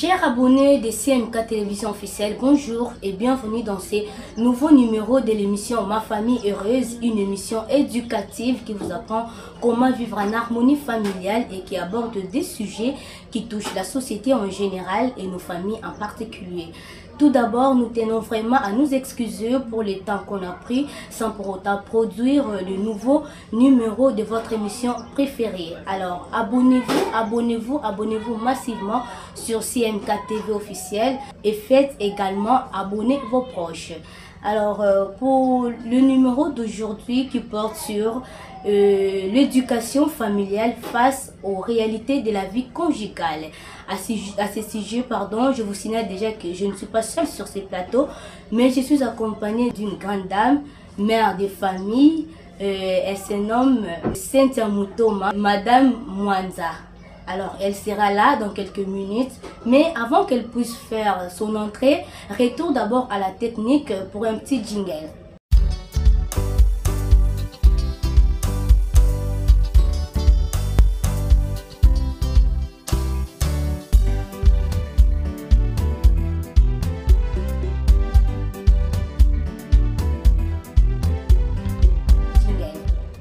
Chers abonnés de CMK Télévision Officielle, bonjour et bienvenue dans ce nouveau numéro de l'émission Ma Famille Heureuse, une émission éducative qui vous apprend comment vivre en harmonie familiale et qui aborde des sujets qui touchent la société en général et nos familles en particulier. Tout d'abord, nous tenons vraiment à nous excuser pour le temps qu'on a pris sans pour autant produire le nouveau numéro de votre émission préférée. Alors, abonnez-vous massivement sur CMK TV officiel et faites également abonner vos proches. Alors, pour le numéro d'aujourd'hui qui porte sur l'éducation familiale face aux réalités de la vie conjugale. À ce sujet, je vous signale déjà que je ne suis pas seule sur ce plateau, mais je suis accompagnée d'une grande dame, mère de famille. Elle se nomme Cynthia Mutoma, Madame Mwanza. Alors, elle sera là dans quelques minutes, mais avant qu'elle puisse faire son entrée, retour d'abord à la technique pour un petit jingle.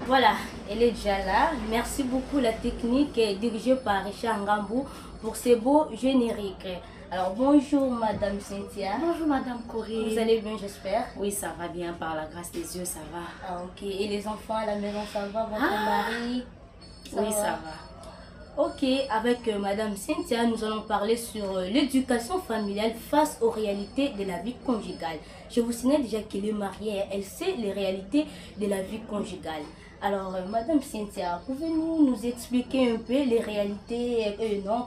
Voilà, elle est déjà là. Merci beaucoup. La technique est dirigée par Richard Ngambou pour ces beaux génériques. Alors bonjour Madame Cynthia. Bonjour Madame Corée. Vous allez bien, j'espère? Oui, ça va bien, par la grâce des yeux, ça va. Ah, ok. Et les enfants à la maison, ça va? Votre mari? Oui, ça va. Ok, avec Madame Cynthia, nous allons parler sur l'éducation familiale face aux réalités de la vie conjugale. Je vous signale déjà qu'elle est mariée, elle sait les réalités de la vie conjugale. Alors, Madame Cynthia, pouvez-vous nous expliquer un peu les réalités,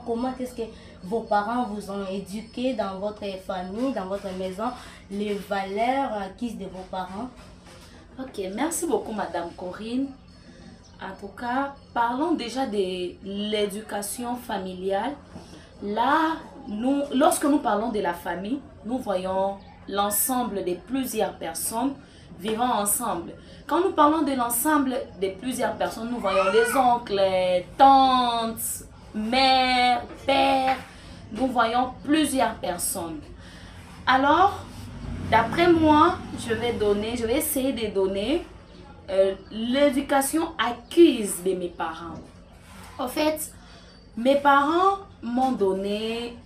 comment est-ce que vos parents vous ont éduqué dans votre famille, dans votre maison, les valeurs acquises de vos parents? Ok, merci beaucoup Madame Corinne. En tout cas, parlons déjà de l'éducation familiale. Là, lorsque nous parlons de la famille, nous voyons l'ensemble de plusieurs personnes vivant ensemble. Quand nous parlons de l'ensemble de plusieurs personnes, nous voyons les oncles, tantes, mères, pères. Nous voyons plusieurs personnes. Alors, d'après moi, je vais essayer de donner l'éducation acquise de mes parents. En fait, mes parents m'ont donné,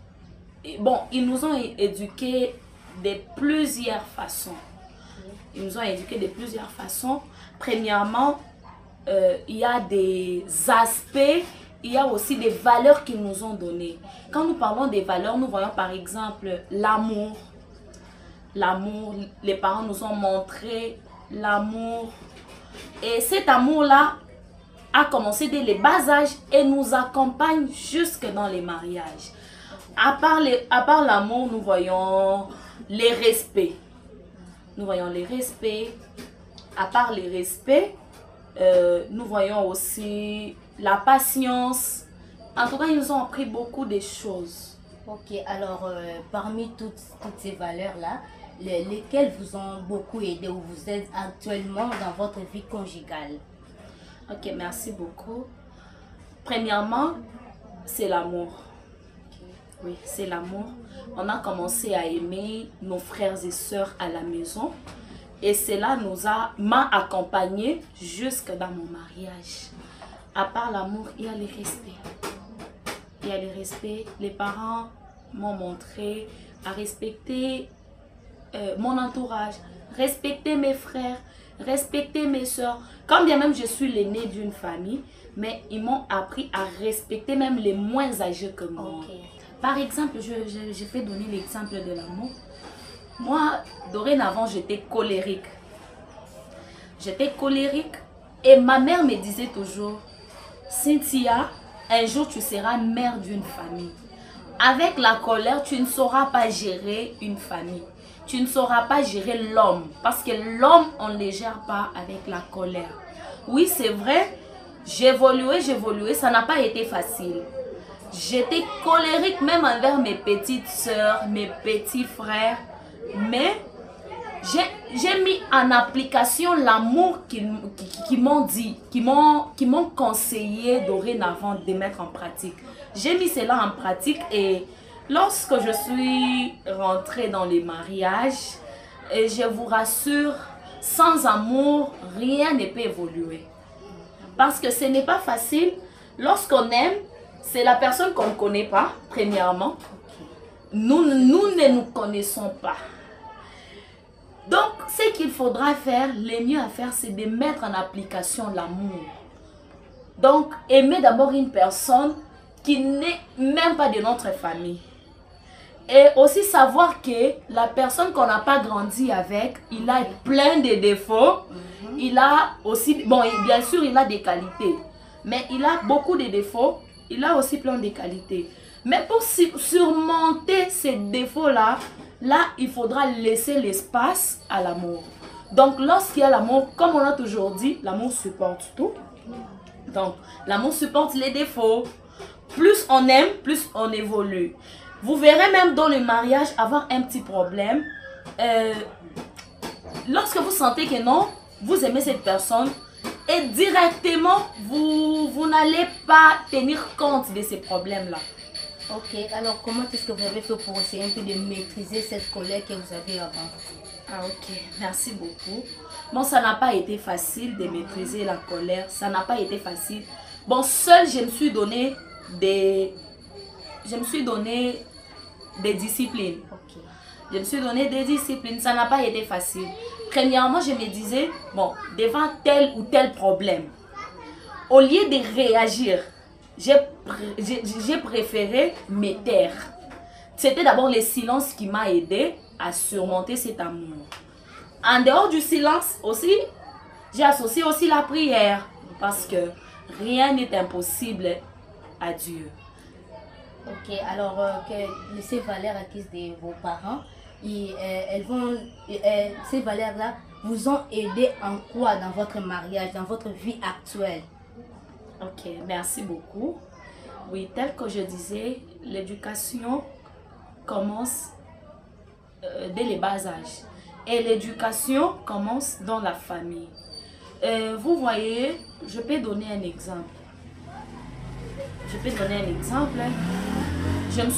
ils nous ont éduqués de plusieurs façons. Ils nous ont éduqués de plusieurs façons. Premièrement, il y a des aspects, il y a aussi des valeurs qu'ils nous ont données. Quand nous parlons des valeurs, nous voyons par exemple l'amour. L'amour, les parents nous ont montré l'amour. Et cet amour-là a commencé dès les bas âges et nous accompagne jusque dans les mariages. À part l'amour, nous voyons les respects. Nous voyons les respects. À part les respects, nous voyons aussi la patience. En tout cas, ils nous ont appris beaucoup de choses. Ok, alors parmi toutes ces valeurs-là, lesquelles vous ont beaucoup aidé ou vous êtes actuellement dans votre vie conjugale? Ok, merci beaucoup. Premièrement, c'est l'amour. Oui, c'est l'amour. On a commencé à aimer nos frères et sœurs à la maison. Et cela m'a accompagné jusque dans mon mariage. À part l'amour, il y a le respect. Il y a le respect. Les parents m'ont montré à respecter mon entourage, respecter mes frères, respecter mes soeurs. Quand bien même je suis l'aîné d'une famille, mais ils m'ont appris à respecter même les moins âgés que moi. Okay. Par exemple, je vais donner l'exemple de l'amour. Moi, dorénavant, j'étais colérique. J'étais colérique et ma mère me disait toujours, Cynthia, un jour tu seras mère d'une famille. Avec la colère, tu ne sauras pas gérer une famille. Tu ne sauras pas gérer l'homme. Parce que l'homme, on ne le gère pas avec la colère. Oui, c'est vrai, j'évoluais, ça n'a pas été facile. J'étais colérique même envers mes petites sœurs, mes petits frères. Mais j'ai mis en application l'amour qu'ils m'ont dit, qui m'ont conseillé dorénavant de mettre en pratique. J'ai mis cela en pratique et lorsque je suis rentrée dans les mariages, et je vous rassure, sans amour, rien ne peut évoluer. Parce que ce n'est pas facile. Lorsqu'on aime, c'est la personne qu'on ne connaît pas, premièrement. Nous ne nous connaissons pas. Donc, ce qu'il faudra faire, le mieux à faire, c'est de mettre en application l'amour. Donc, aimer d'abord une personne qui n'est même pas de notre famille. Et aussi savoir que la personne qu'on n'a pas grandi avec, il a plein de défauts. Il a aussi, bon, bien sûr, il a des qualités. Mais il a beaucoup de défauts. Il a aussi plein de qualités. Mais pour surmonter ces défauts-là, il faudra laisser l'espace à l'amour. Donc, lorsqu'il y a l'amour, comme on a toujours dit, l'amour supporte tout. Donc, l'amour supporte les défauts. Plus on aime, plus on évolue. Vous verrez même dans le mariage avoir un petit problème. Lorsque vous sentez que non, vous aimez cette personne et directement, vous n'allez pas tenir compte de ces problèmes-là. Ok, alors comment est-ce que vous avez fait pour essayer un peu de maîtriser cette colère que vous avez avant? Ah ok, merci beaucoup. Bon, ça n'a pas été facile de maîtriser la colère. Ça n'a pas été facile. Bon, seul, je me suis donné des disciplines. Ok. Je me suis donné des disciplines. Ça n'a pas été facile. Premièrement, je me disais, bon, devant tel ou tel problème, au lieu de réagir, j'ai préféré me taire. C'était d'abord le silence qui m'a aidé à surmonter cet amour. En dehors du silence aussi, j'ai associé aussi la prière. Parce que rien n'est impossible à Dieu. Ok, alors ces valeurs acquises de vos parents, ces valeurs-là vous ont aidé en quoi dans votre mariage, dans votre vie actuelle? Ok, merci beaucoup. Oui, tel que je disais, l'éducation commence dès les bas âges. Et l'éducation commence dans la famille. Vous voyez, je peux donner un exemple. Je me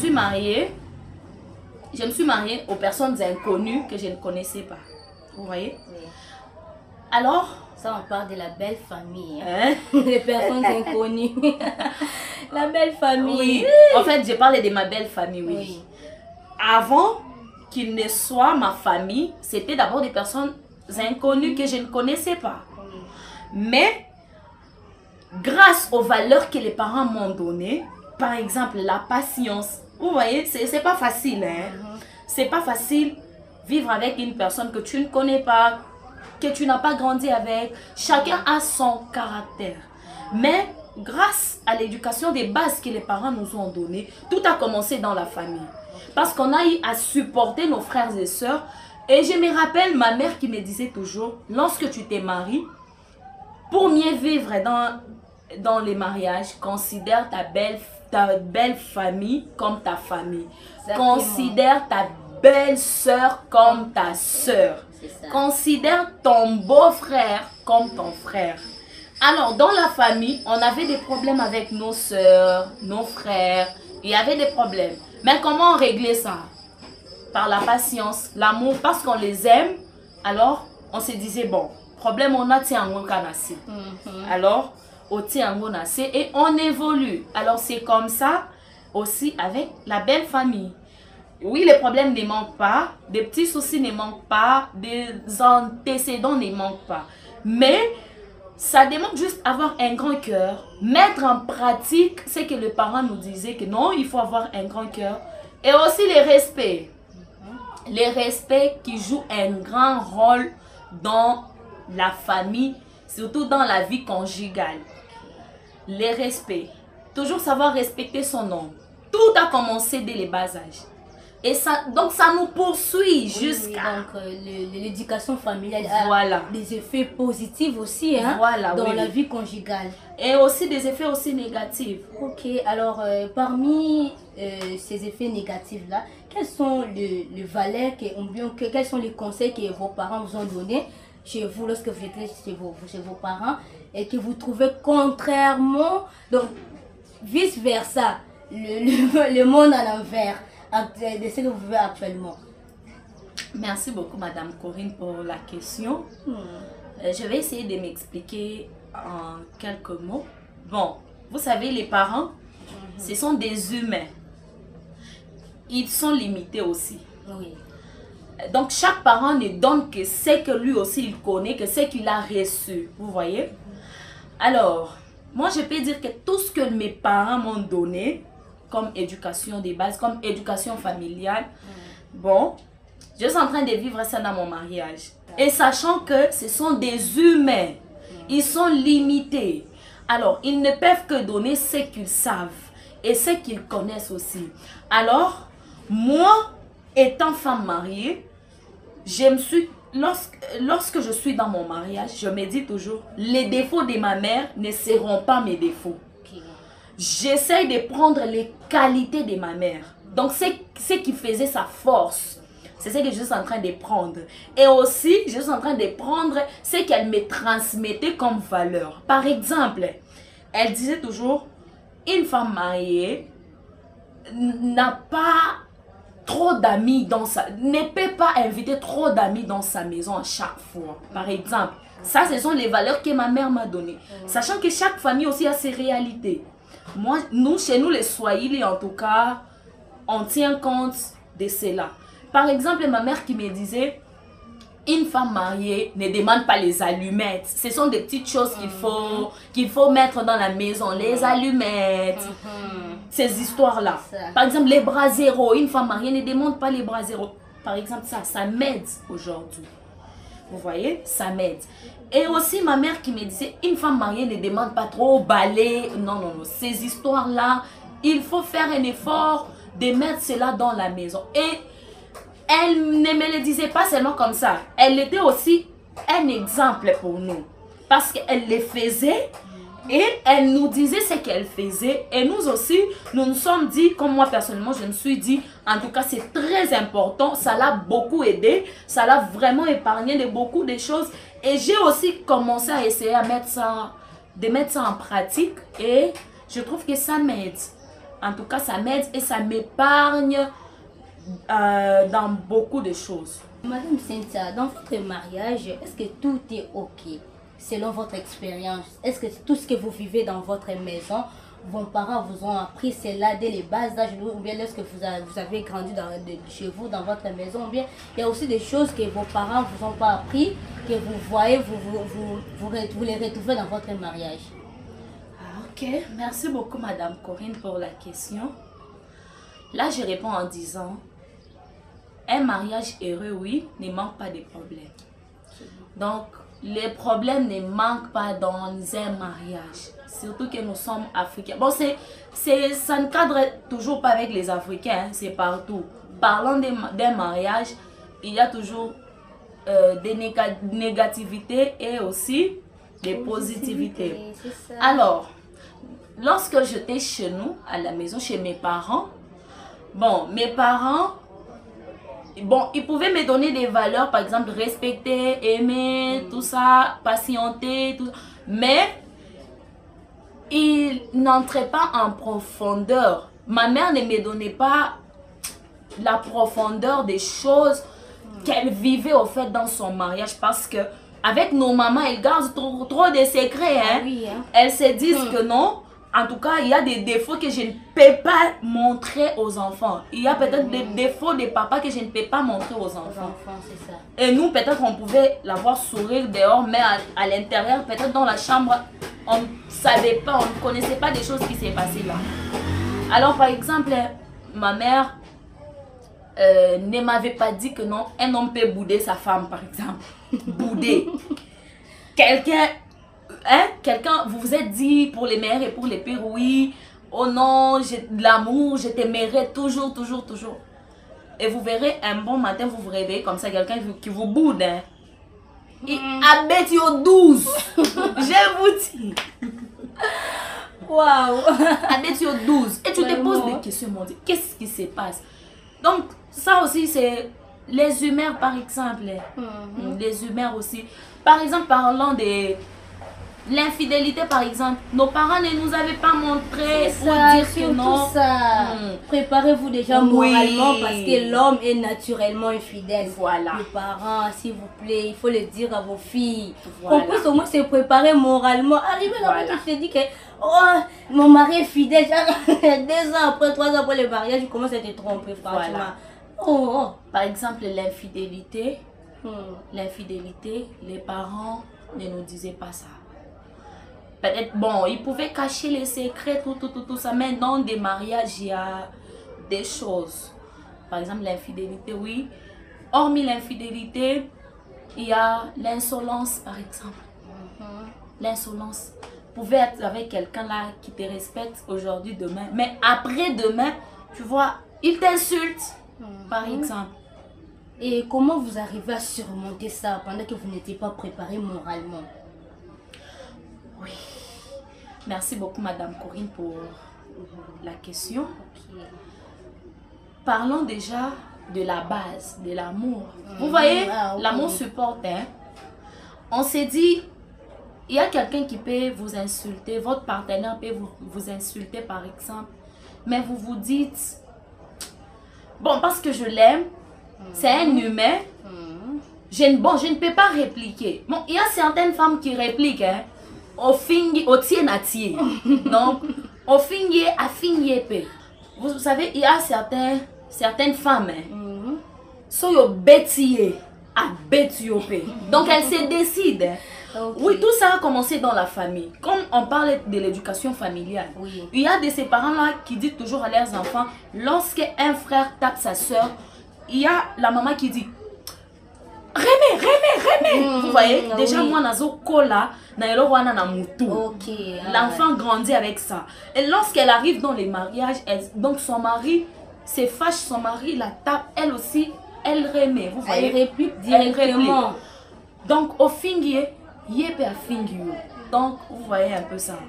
suis mariée aux personnes inconnues que je ne connaissais pas. Vous voyez? Oui. Alors, ça on parle de la belle famille. Hein? Les personnes inconnues. La belle famille. Oui. En fait, je parlais de ma belle famille, oui. Oui. Avant qu'il ne soit ma famille, c'était d'abord des personnes inconnues que je ne connaissais pas. Oui. Mais, grâce aux valeurs que les parents m'ont données, par exemple la patience, vous voyez, c'est pas facile, hein? C'est pas facile vivre avec une personne que tu ne connais pas, que tu n'as pas grandi avec. Chacun a son caractère. Mais grâce à l'éducation des bases que les parents nous ont données, tout a commencé dans la famille. Parce qu'on a eu à supporter nos frères et sœurs. Et je me rappelle ma mère qui me disait toujours, lorsque tu t'es marié, pour mieux vivre dans les mariages, considère ta belle famille comme ta famille. Exactement. Considère ta belle sœur comme ta sœur. Considère ton beau-frère comme ton frère. Alors, dans la famille, on avait des problèmes avec nos sœurs, nos frères. Il y avait des problèmes. Mais comment on réglait ça? Par la patience, l'amour, parce qu'on les aime. Alors, on se disait, bon, problème on a, tiens, on a assez. Alors, on tient, on a assez et on évolue. Alors, c'est comme ça aussi avec la belle famille. Oui, les problèmes ne manquent pas, des petits soucis ne manquent pas, des antécédents ne manquent pas. Mais ça demande juste avoir un grand cœur, mettre en pratique ce que les parents nous disaient, que non, il faut avoir un grand cœur. Et aussi les respects. Les respects qui jouent un grand rôle dans la famille, surtout dans la vie conjugale. Les respects. Toujours savoir respecter son homme. Tout a commencé dès les bas âges. Et ça, donc ça nous poursuit jusqu'à... Donc l'éducation familiale voilà. A des effets positifs aussi hein, voilà, dans la vie conjugale. Et aussi des effets aussi négatifs. Ok, alors parmi ces effets négatifs-là, quelles sont les valeurs, quels sont les conseils que vos parents vous ont donnés chez vous lorsque vous étiez chez vos parents et que vous trouvez contrairement, donc vice-versa, le monde à l'envers. de ce que vous vivez actuellement? Merci beaucoup, Madame Corinne, pour la question. Je vais essayer de m'expliquer en quelques mots. Bon, vous savez, les parents, ce sont des humains. Ils sont limités aussi. Oui. Donc, chaque parent ne donne que ce que lui aussi il connaît, que ce qu'il a reçu. Vous voyez? Alors, moi, je peux dire que tout ce que mes parents m'ont donné, comme éducation de base, comme éducation familiale, bon, je suis en train de vivre ça dans mon mariage. Et sachant que ce sont des humains, ils sont limités. Alors, ils ne peuvent que donner ce qu'ils savent et ce qu'ils connaissent aussi. Alors, moi, étant femme mariée, je me suis, lorsque je suis dans mon mariage, je me dis toujours, les défauts de ma mère ne seront pas mes défauts. J'essaie de prendre les qualités de ma mère. Donc, ce qui faisait sa force, c'est ce que je suis en train de prendre. Et aussi, je suis en train de prendre ce qu'elle me transmettait comme valeur. Par exemple, elle disait toujours, une femme mariée n'a pas trop d'amis dans sa... ne peut pas inviter trop d'amis dans sa maison à chaque fois. Par exemple, ça, ce sont les valeurs que ma mère m'a données. Sachant que chaque famille aussi a ses réalités. Moi, chez nous, les Swahili, en tout cas, on tient compte de cela. Par exemple, ma mère qui me disait, une femme mariée ne demande pas les allumettes. Ce sont des petites choses qu'il faut mettre dans la maison. Les allumettes, ces histoires-là. Par exemple, les braseros. Une femme mariée ne demande pas les braseros. Par exemple, ça m'aide aujourd'hui. Vous voyez, ça m'aide. Et aussi ma mère qui me disait, une femme mariée ne demande pas trop balai. Non, non, non. Ces histoires-là, il faut faire un effort de mettre cela dans la maison. Et elle ne me le disait pas seulement comme ça. Elle était aussi un exemple pour nous. Parce qu'elle le faisait et elle nous disait ce qu'elle faisait. Et nous aussi, nous nous sommes dit, comme moi personnellement, je me suis dit, en tout cas, c'est très important. Ça l'a beaucoup aidé. Ça l'a vraiment épargné de beaucoup de choses. Et j'ai aussi commencé à essayer de mettre ça en pratique. Et je trouve que ça m'aide. En tout cas, ça m'aide et ça m'épargne dans beaucoup de choses. Madame Cynthia, dans votre mariage, est-ce que tout est ok selon votre expérience? Est-ce que tout ce que vous vivez dans votre maison, vos parents vous ont appris cela dès les bases d'âge, ou bien lorsque vous avez grandi chez vous, dans votre maison, ou bien il y a aussi des choses que vos parents ne vous ont pas appris, que vous voyez, vous les retrouvez dans votre mariage? Ok, merci beaucoup Madame Corinne pour la question. Là, je réponds en disant, un mariage heureux, oui, ne manque pas de problèmes. Donc, les problèmes ne manquent pas dans un mariage. Surtout que nous sommes africains. Bon, ça ne cadre toujours pas avec les Africains, hein, c'est partout. Parlant d'un mariage, il y a toujours des négativités et aussi des positivités. Alors, lorsque j'étais chez nous, à la maison, chez mes parents, bon, mes parents, bon, ils pouvaient me donner des valeurs, par exemple, respecter, aimer, tout ça, patienter, tout ça. Mais, ils n'entraient pas en profondeur. Ma mère ne me donnait pas la profondeur des choses qu'elle vivait au fait dans son mariage. Parce que, avec nos mamans, elles gardent trop de secrets. Hein? Oui, hein? Elles se disent que non. En tout cas, il y a des défauts que je ne peux pas montrer aux enfants. Il y a peut-être des défauts de papa que je ne peux pas montrer aux enfants. C'est ça. Et nous, peut-être, on pouvait la voir sourire dehors, mais à l'intérieur, peut-être dans la chambre, on ne savait pas, on ne connaissait pas des choses qui s'est passées là. Alors, par exemple, ma mère ne m'avait pas dit que non, un homme peut bouder sa femme, par exemple. Bouder. Quelqu'un... Hein? Quelqu'un, vous vous êtes dit pour les mères et pour les pères, oui, oh non, j'ai de l'amour, je t'aimerai toujours, toujours, toujours. Et vous verrez, un bon matin, vous vous réveillez comme ça, quelqu'un qui vous boude. Hein? Et habite au 12. Je vous dis. Waouh. Habite au 12. Et tu te poses des questions, mon Dieu. Qu'est-ce qui se passe? Donc, ça aussi, c'est les humeurs, par exemple. Les humeurs aussi. Par exemple, parlant des L'infidélité, par exemple, nos parents ne nous avaient pas montré pour Ça, dire que non. ça. Préparez-vous déjà Oui. moralement parce que l'homme est naturellement infidèle. Voilà. Les parents, s'il vous plaît, il faut le dire à vos filles. Voilà. Qu'on puisse au moins se préparer moralement. Arriver là-bas, Voilà. tu te dis que oh, mon mari est fidèle. 2 ans après, 3 ans après le mariage, tu commences à te tromper, franchement. Voilà. Oh. Par exemple, l'infidélité. Hmm. L'infidélité, les parents ne nous disaient pas ça. Peut-être, bon, ils pouvaient cacher les secrets, tout ça, mais dans des mariages, il y a des choses. Par exemple, l'infidélité, oui. Hormis l'infidélité, il y a l'insolence, par exemple. L'insolence. Vous pouvez être avec quelqu'un là qui te respecte aujourd'hui, demain, mais après-demain, tu vois, il t'insulte, par exemple. Et comment vous arrivez à surmonter ça pendant que vous n'étiez pas préparé moralement? Oui. Merci beaucoup, Madame Corinne, pour la question. Ok. Parlons déjà de la base, de l'amour. Vous voyez, Ah, ok. l'amour se porte. Hein? On s'est dit, il y a quelqu'un qui peut vous insulter, votre partenaire peut vous insulter, par exemple, mais vous vous dites, bon, parce que je l'aime, c'est un humain, je ne peux pas répliquer. Bon, il y a certaines femmes qui répliquent, hein, au fingi, au tien à tien. Donc, au fingi à fingi pe. Vous savez, il y a certaines femmes, hein, so yo bêtier à bêtio pe. Donc, elles se décident. Hein. Okay. Oui, tout ça a commencé dans la famille. Comme on parle de l'éducation familiale, Oui. il y a de ces parents-là qui disent toujours à leurs enfants, lorsque un frère tape sa soeur, il y a la maman qui dit Remé. Vous voyez, déjà oui. moi nazo kola na elo wana na mutu. Ok. L'enfant grandit avec ça. Et lorsqu'elle arrive dans les mariages, donc son mari se fâche, son mari la tape, elle aussi, elle remet. Vous voyez, Elle réplique Elle directement. réplique. Donc au fingi, yépe à fingi. Donc vous voyez un peu ça.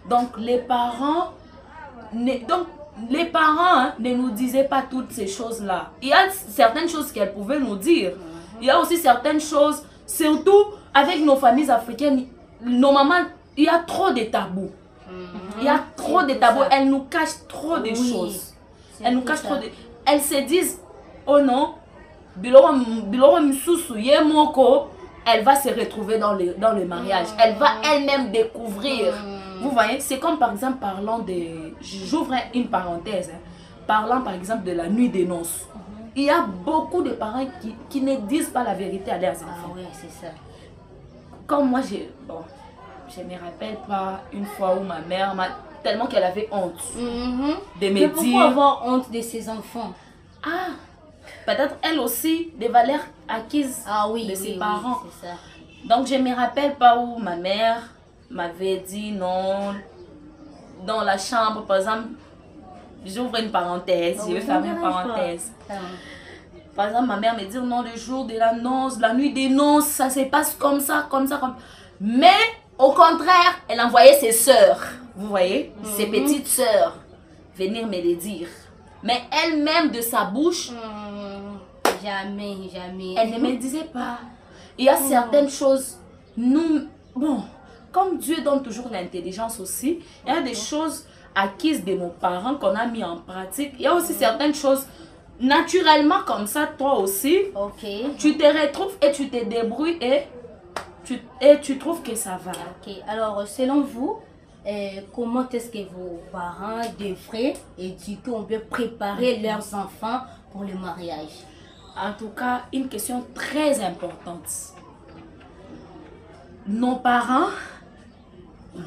Donc les parents, les parents hein, ne nous disaient pas toutes ces choses-là. Il y a certaines choses qu'elles pouvaient nous dire. Il y a aussi certaines choses, surtout avec nos familles africaines, nos mamans, il y a trop de tabous. Il y a trop de tabous. Elles nous cachent trop de choses. Elles nous cachent trop de... Elles se disent, oh non, elle va se retrouver dans le mariage. Elle va elle-même découvrir. Vous voyez, c'est comme par exemple, parlant de... J'ouvre une parenthèse. Hein, parlant par exemple de la nuit des noces. Il y a beaucoup de parents qui ne disent pas la vérité à leurs enfants. Ah oui, c'est ça. Comme moi, je ne me rappelle pas une fois où ma mère m'a... Tellement qu'elle avait honte de me Mais pourquoi dire... avoir honte de ses enfants? Ah, peut-être elle aussi, des valeurs acquises de ses parents. Oui, c'est ça. Donc, je ne me rappelle pas où ma mère m'avait dit non. Dans la chambre, par exemple, j'ouvre une parenthèse, je vais fermer une parenthèse. Par exemple, ma mère me dit non, le jour de la noce, la nuit des noces, ça se passe comme ça, comme ça, comme... Mais, au contraire, elle envoyait ses sœurs, vous voyez, ses petites sœurs, venir me le dire. Mais elle-même, de sa bouche, jamais. elle ne me disait pas. Il y a certaines choses, nous, bon, comme Dieu donne toujours l'intelligence aussi, il y a des choses acquises de nos parents qu'on a mis en pratique. Il y a aussi certaines choses naturellement comme ça, toi aussi. Ok. Tu te retrouves et tu te débrouilles et tu trouves que ça va. Ok. Alors, selon vous, comment est-ce que vos parents devraient éduquer ou bien préparer leurs enfants pour le mariage? En tout cas, une question très importante. Nos parents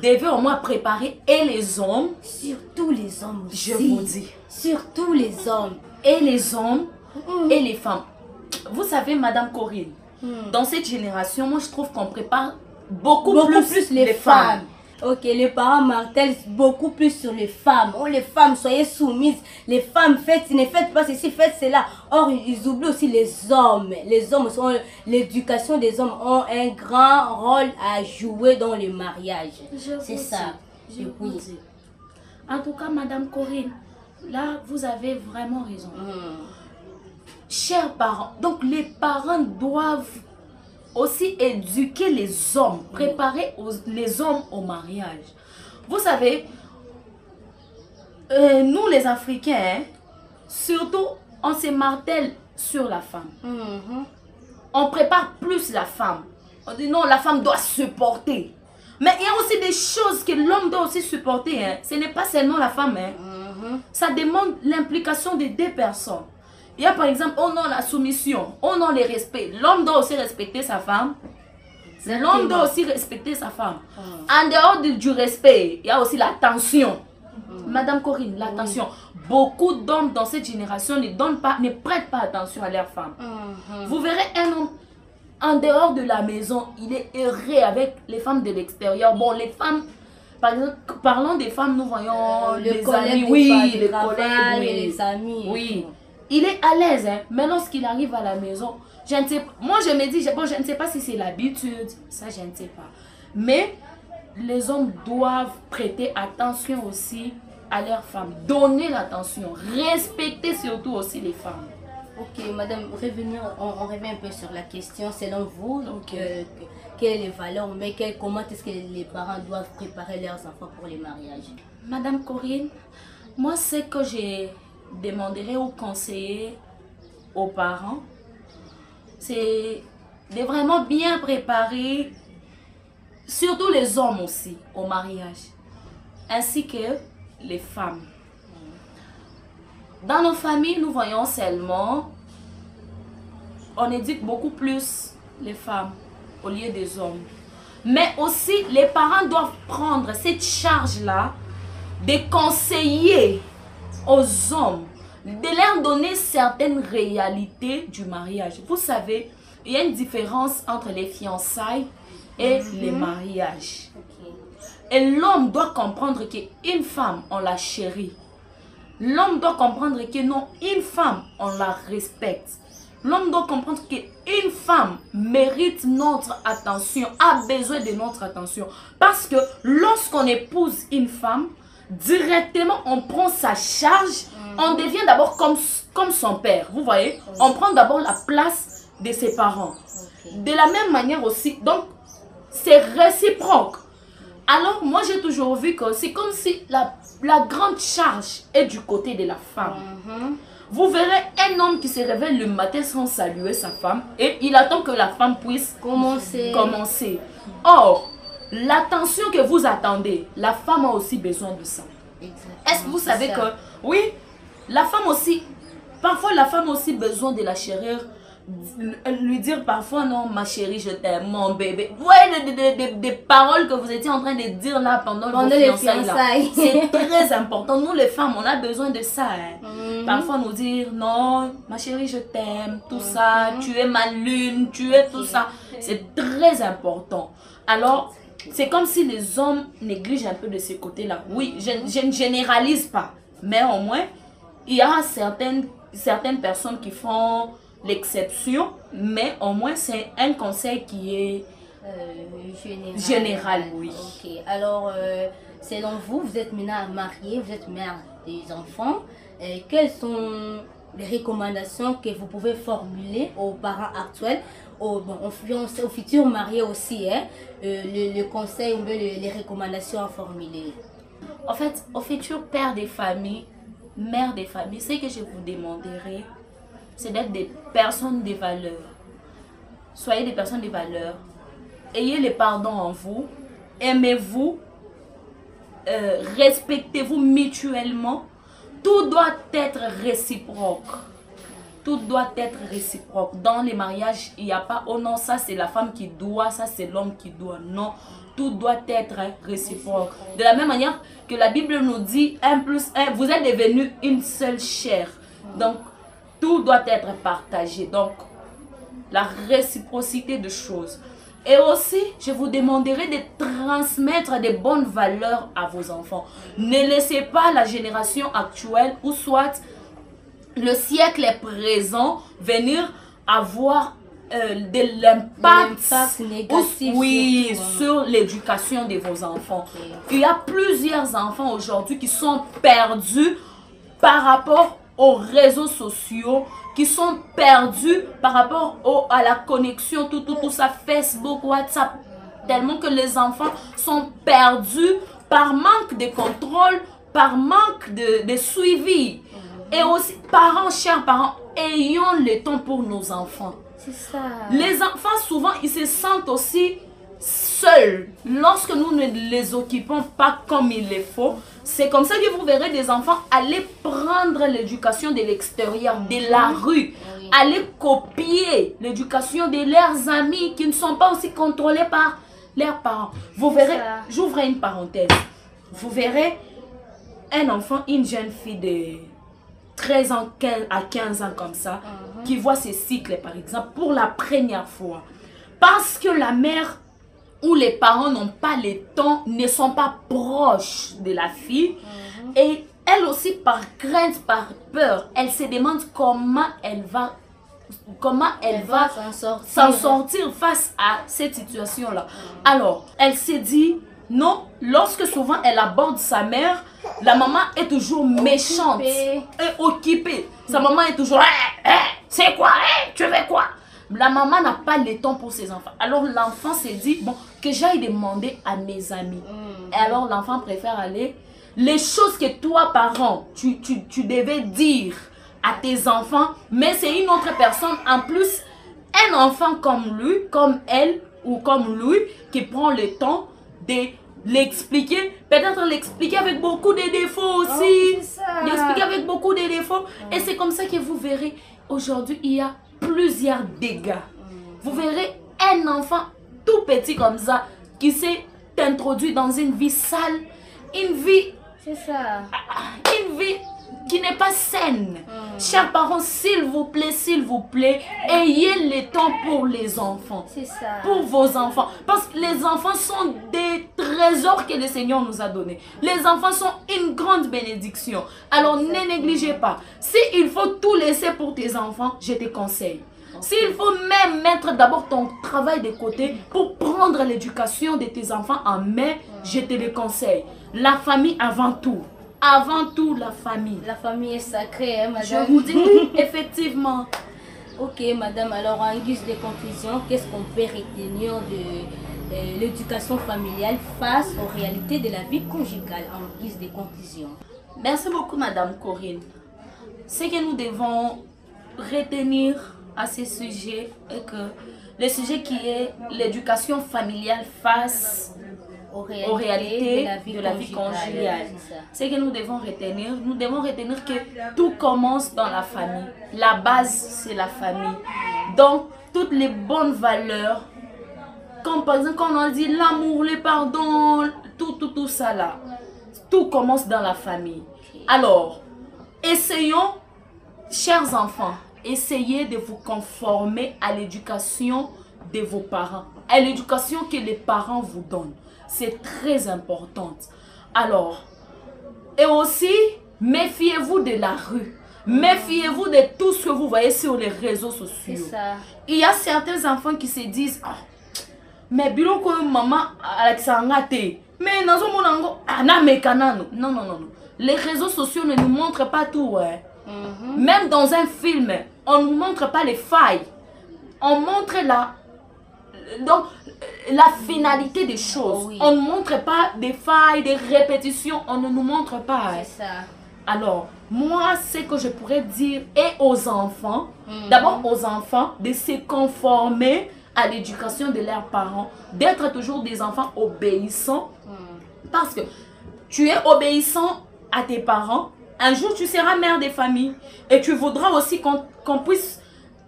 devaient au moins préparer et les hommes. Surtout les hommes aussi. Je vous dis. Surtout les hommes. Et les hommes et les femmes. Vous savez, Madame Corinne, dans cette génération, moi je trouve qu'on prépare beaucoup plus les femmes. Ok, les parents martèlent beaucoup plus sur les femmes. Oh, les femmes, soyez soumises. Les femmes, ne faites pas ceci, faites cela. Or, ils oublient aussi les hommes. Les hommes sont... L'éducation des hommes ont un grand rôle à jouer dans le mariage. C'est ça. Je vous dis. En tout cas, Madame Corinne, là, vous avez vraiment raison. Chers parents, donc les parents doivent aussi éduquer les hommes, préparer les hommes au mariage. Vous savez, nous les Africains, hein, surtout, on se martèle sur la femme. On prépare plus la femme. On dit non, la femme doit supporter. Mais il y a aussi des choses que l'homme doit aussi supporter. Hein. Ce n'est pas seulement la femme. Hein. Ça demande l'implication des deux personnes. Il y a par exemple, oh non, la soumission, oh non, le respect. L'homme doit aussi respecter sa femme. L'homme doit aussi respecter sa femme. En dehors du respect, il y a aussi l'attention. Madame Corinne, l'attention. Beaucoup d'hommes dans cette génération ne prêtent pas attention à leurs femmes. Vous verrez un homme en dehors de la maison, il est heureux avec les femmes de l'extérieur. Bon, les femmes, par exemple, parlons des femmes, nous voyons les amis, oui, les collègues, oui, les amis. Oui, il est à l'aise, hein, mais lorsqu'il arrive à la maison, je ne sais pas, moi je me dis, bon, je ne sais pas si c'est l'habitude, ça je ne sais pas. Mais les hommes doivent prêter attention aussi à leurs femmes, donner l'attention, respecter surtout aussi les femmes. Ok, madame, on revient un peu sur la question. Selon vous, quelles sont les valeurs, mais comment est-ce que les parents doivent préparer leurs enfants pour les mariages? Madame Corinne, moi, ce que je demanderais aux conseillers, aux parents, c'est de vraiment bien préparer, surtout les hommes aussi, au mariage, ainsi que les femmes. Dans nos familles, nous voyons seulement, on éduque beaucoup plus les femmes au lieu des hommes. Mais aussi, les parents doivent prendre cette charge-là de conseiller aux hommes, de leur donner certaines réalités du mariage. Vous savez, il y a une différence entre les fiançailles et les mariages. Et l'homme doit comprendre qu'une femme, on la chérit. L'homme doit comprendre que non, une femme, on la respecte. L'homme doit comprendre qu'une femme mérite notre attention, a besoin de notre attention. Parce que lorsqu'on épouse une femme, directement on prend sa charge, on devient d'abord comme son père. Vous voyez, on prend d'abord la place de ses parents. De la même manière aussi, donc c'est réciproque. Alors moi j'ai toujours vu que c'est comme si la grande charge est du côté de la femme. Vous verrez un homme qui se réveille le matin sans saluer sa femme et il attend que la femme puisse commencer. Or, l'attention que vous attendez, la femme a aussi besoin de ça. Est-ce que vous savez que, oui, la femme aussi, parfois la femme a aussi besoin de la chérir, lui dire parfois non, ma chérie, je t'aime, mon bébé. Vous voyez des paroles que vous étiez en train de dire là pendant les fiançailles. C'est très important. Nous les femmes, on a besoin de ça. Parfois nous dire non, ma chérie, je t'aime, tout ça, tu es ma lune, tu es tout ça. C'est très important. Alors, c'est comme si les hommes négligent un peu de ce côté-là. Oui, je ne généralise pas, mais au moins, il y a certaines personnes qui font l'exception, mais au moins c'est un conseil qui est général, oui. Ok, alors selon vous, vous êtes maintenant mariée, vous êtes mère des enfants. Quelles sont les recommandations que vous pouvez formuler aux parents actuels, aux futurs mariés aussi, hein, le conseil ou les recommandations à formuler? En fait, aux futurs pères des familles, mères des familles, ce que je vous demanderai, c'est d'être des personnes de valeur. Soyez des personnes de valeur. Ayez le pardon en vous. Aimez-vous. Respectez-vous mutuellement. Tout doit être réciproque. Tout doit être réciproque. Dans les mariages, il n'y a pas, oh non, ça c'est la femme qui doit, ça c'est l'homme qui doit. Non, tout doit être réciproque. De la même manière que la Bible nous dit 1 plus 1, vous êtes devenus une seule chair. Donc, tout doit être partagé. Donc, la réciprocité de choses. Et aussi, je vous demanderai de transmettre des bonnes valeurs à vos enfants. Ne laissez pas la génération actuelle ou soit le siècle présent venir avoir de l'impact négatif sur l'éducation de vos enfants. Il y a plusieurs enfants aujourd'hui qui sont perdus par rapport aux réseaux sociaux, qui sont perdus par rapport à la connexion, tout ça, Facebook, WhatsApp. Tellement que les enfants sont perdus par manque de contrôle, par manque de suivi. Et aussi, parents, chers parents, ayons le temps pour nos enfants. C'est ça. Les enfants, souvent, ils se sentent aussi seuls. Lorsque nous ne les occupons pas comme il le faut, c'est comme ça que vous verrez des enfants aller prendre l'éducation de l'extérieur, de la rue, aller copier l'éducation de leurs amis qui ne sont pas aussi contrôlés par leurs parents. Vous verrez, j'ouvre une parenthèse, vous verrez un enfant, une jeune fille de 13 ans à 15 ans comme ça, qui voit ses cycles par exemple pour la première fois. Parce que la mère ou les parents n'ont pas le temps, ne sont pas proches de la fille. Et elle aussi par crainte, par peur, elle se demande comment elle va s'en sortir face à cette situation-là. Alors, elle s'est dit, non, lorsque souvent elle aborde sa mère, la maman est toujours méchante et occupée. Sa maman est toujours, c'est quoi, tu veux quoi? La maman n'a pas le temps pour ses enfants. Alors l'enfant s'est dit, bon, que j'aille demander à mes amis. Et alors l'enfant préfère aller. Les choses que toi, parent, tu devais dire à tes enfants, mais c'est une autre personne, en plus, un enfant comme lui, comme elle ou comme lui, qui prend le temps de l'expliquer, peut-être l'expliquer avec beaucoup de défauts aussi, l'expliquer avec beaucoup de défauts, et c'est comme ça que vous verrez, aujourd'hui, il y a plusieurs dégâts. Vous verrez un enfant tout petit comme ça, qui s'est introduit dans une vie sale, une vie qui n'est pas saine. Chers parents, s'il vous plaît, ayez le temps pour les enfants. C'est ça. Pour vos enfants. Parce que les enfants sont des trésors que le Seigneur nous a donnés. Les enfants sont une grande bénédiction. Alors ne négligez pas. S'il faut tout laisser pour tes enfants, je te conseille. S'il faut même mettre d'abord ton travail de côté pour prendre l'éducation de tes enfants en main, je te le conseille. La famille avant tout. Avant tout, la famille. La famille est sacrée, hein, madame. Je vous dis, effectivement. Ok, madame. Alors, en guise de conclusion, qu'est-ce qu'on peut retenir de l'éducation familiale face aux réalités de la vie conjugale, en guise de conclusion? Merci beaucoup, madame Corinne. Ce que nous devons retenir à ce sujet est que le sujet qui est l'éducation familiale face aux réalités de la vie conjugale. C'est que nous devons retenir que tout commence dans la famille. La base, c'est la famille. Donc, toutes les bonnes valeurs, comme par exemple, quand on a dit l'amour, le pardon, tout ça là, tout commence dans la famille. Alors, essayons, chers enfants, essayez de vous conformer à l'éducation de vos parents, à l'éducation que les parents vous donnent. C'est très important. Alors, et aussi, méfiez-vous de la rue. Méfiez-vous de tout ce que vous voyez sur les réseaux sociaux. Il y a certains enfants qui se disent, mais bilo ko maman Alexandra te, mais nazo monango ana mekanano. Non. Les réseaux sociaux ne nous montrent pas tout. Même dans un film, on ne nous montre pas les failles. On montre la finalité des choses. On ne montre pas des failles, des répétitions. On ne nous montre pas. C'est ça. Alors, moi, ce que je pourrais dire et aux enfants, d'abord aux enfants, de se conformer à l'éducation de leurs parents, d'être toujours des enfants obéissants. Parce que tu es obéissant à tes parents, un jour tu seras mère de famille et tu voudras aussi qu'on puisse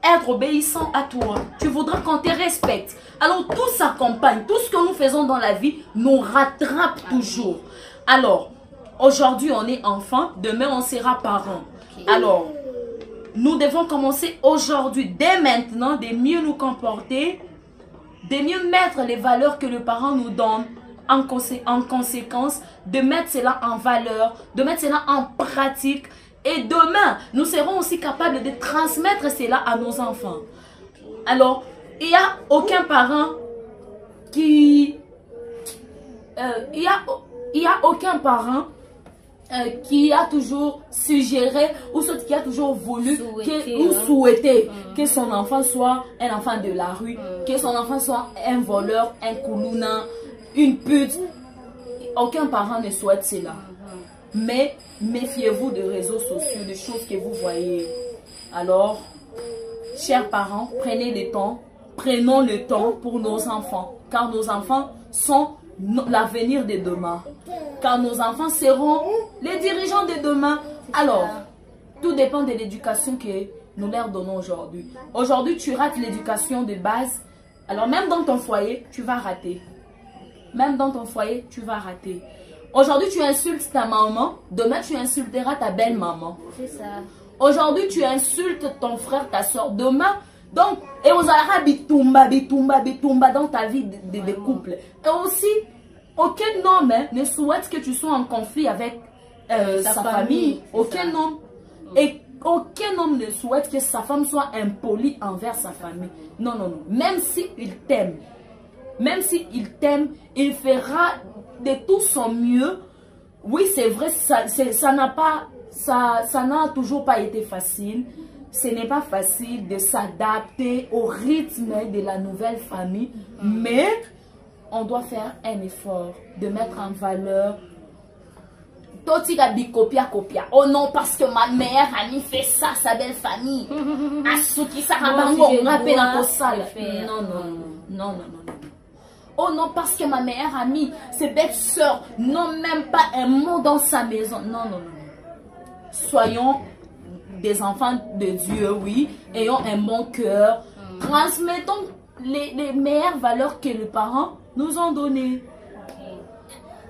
être obéissant à toi. Tu voudras qu'on te respecte. Alors tout s'accompagne. Tout ce que nous faisons dans la vie nous rattrape toujours. Alors, aujourd'hui on est enfant, demain on sera parent. Alors, nous devons commencer aujourd'hui, dès maintenant, de mieux nous comporter, de mieux mettre les valeurs que les parents nous donnent en conséquence, de mettre cela en valeur, de mettre cela en pratique. Et demain, nous serons aussi capables de transmettre cela à nos enfants. Alors, il n'y a aucun parent qui... il y a aucun parent qui a toujours suggéré ou soit qui a toujours voulu souhaiter que son enfant soit un enfant de la rue, que son enfant soit un voleur, un koulouna, une pute. Aucun parent ne souhaite cela. Mais méfiez-vous des réseaux sociaux, des choses que vous voyez. Alors, chers parents, prenez le temps, prenons le temps pour nos enfants, car nos enfants sont l'avenir de demain. Car nos enfants seront les dirigeants de demain. Alors, tout dépend de l'éducation que nous leur donnons aujourd'hui. Aujourd'hui, tu rates l'éducation de base. Alors, même dans ton foyer, tu vas rater. Même dans ton foyer, tu vas rater. Aujourd'hui, tu insultes ta maman. Demain, tu insulteras ta belle-maman. C'est ça. Aujourd'hui, tu insultes ton frère, ta soeur. Demain, donc, et aux alara bitumba dans ta vie de couple. Et aussi, aucun homme ne souhaite que tu sois en conflit avec sa famille. Aucun homme. Et aucun homme ne souhaite que sa femme soit impolie envers sa famille. Non, non, non. Même s'il t'aime. Même s'il t'aime, il fera de tout son mieux. Oui, c'est vrai, ça n'a toujours pas été facile. Ce n'est pas facile de s'adapter au rythme de la nouvelle famille. Mais on doit faire un effort de mettre en valeur. Oh non, parce que ma meilleure amie fait ça, sa belle famille. Non, non, non. Oh non, parce que ma meilleure amie, ses belles sœurs n'ont même pas un mot dans sa maison. Non, non, non. Soyons des enfants de Dieu, oui. Ayons un bon cœur. Transmettons les meilleures valeurs que les parents nous ont données.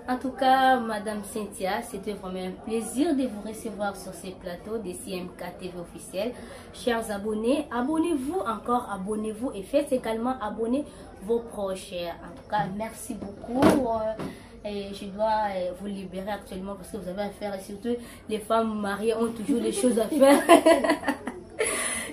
En tout cas, Madame Cynthia, c'était vraiment un plaisir de vous recevoir sur ces plateaux des CMK TV officiels. Chers abonnés, abonnez-vous encore, abonnez-vous et faites également abonner vos proches. En tout cas, merci beaucoup. Et je dois vous libérer actuellement parce que vous avez affaire, et surtout les femmes mariées ont toujours des choses à faire.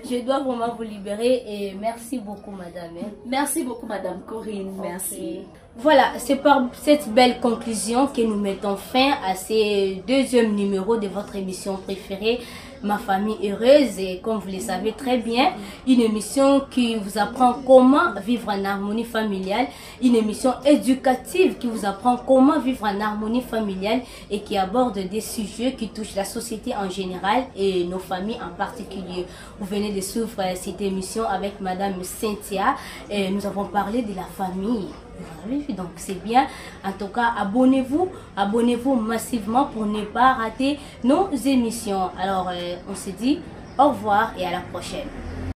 Je dois vraiment vous libérer et merci beaucoup, madame. Merci beaucoup, madame Corinne. Merci. Voilà, c'est par cette belle conclusion que nous mettons fin à ce deuxième numéro de votre émission préférée, Ma famille heureuse. Et comme vous le savez très bien, une émission qui vous apprend comment vivre en harmonie familiale, une émission éducative qui vous apprend comment vivre en harmonie familiale et qui aborde des sujets qui touchent la société en général et nos familles en particulier. Vous venez de suivre cette émission avec madame Cynthia et nous avons parlé de la famille. Donc c'est bien. En tout cas, abonnez-vous massivement pour ne pas rater nos émissions. Alors on se dit au revoir et à la prochaine.